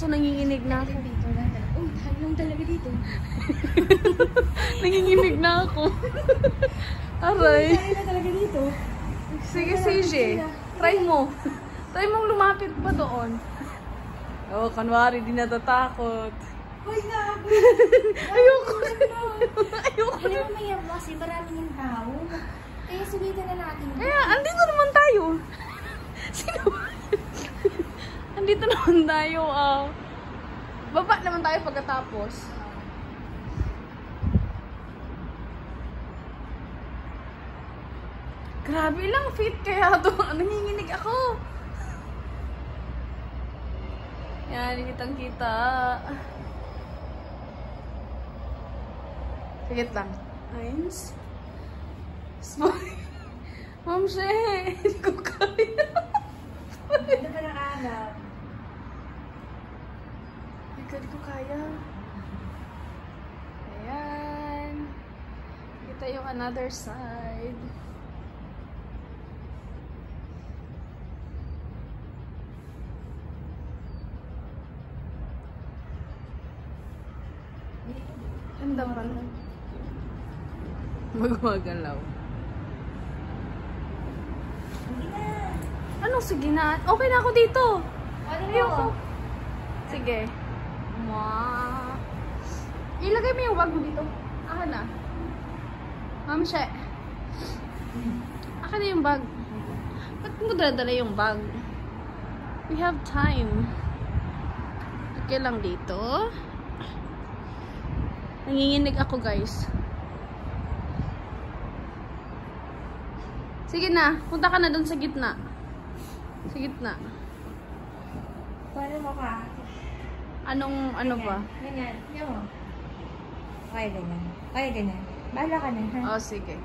Kaso nanginginig na ako. Dito na. Oh, tayo lang talaga dito. Nanginginig na ako. Aray. Tayo na talaga dito. Sige, CJ. Try mo. Try mong lumapit pa doon. Oh, kanwari, di natatakot. Hoy, gabi. Ayoko. Ayoko. Alam mo, mayroon kasi maraming yung tao. Kaya sulitan na natin. Kaya, andito naman tayo. Sino ba? Andito naman tayo. Baba naman tayo pagkatapos. Grabe lang fit kaya to. Nanginginig ako. Yan, kitang kita. Sigit lang. Eins. Smile. Ma'am She, hindi ko kaya. Ganda pa ng alap. Hindi ko kaya. Ayan. Kita yung another side. Ganda pa na. Magmagalaw. Hindi na. Anong sige na? Okay na ako dito. Ano Ayoko. Sige. Mwah. Ilagay mo yung bag mo dito. Aka na. Ma'am She. Aka na yung bag. Ba't mo dadala yung bag? We have time. Okay lang dito. Nanginginig ako, guys. Sige na. Punta ka na dun sa gitna. Sa gitna. Paano mo ka? Ano ba? Ganyan. Ganyan mo. Okay, ganyan. Okay, ganyan. Bahala ka na, ha? Oh, sige.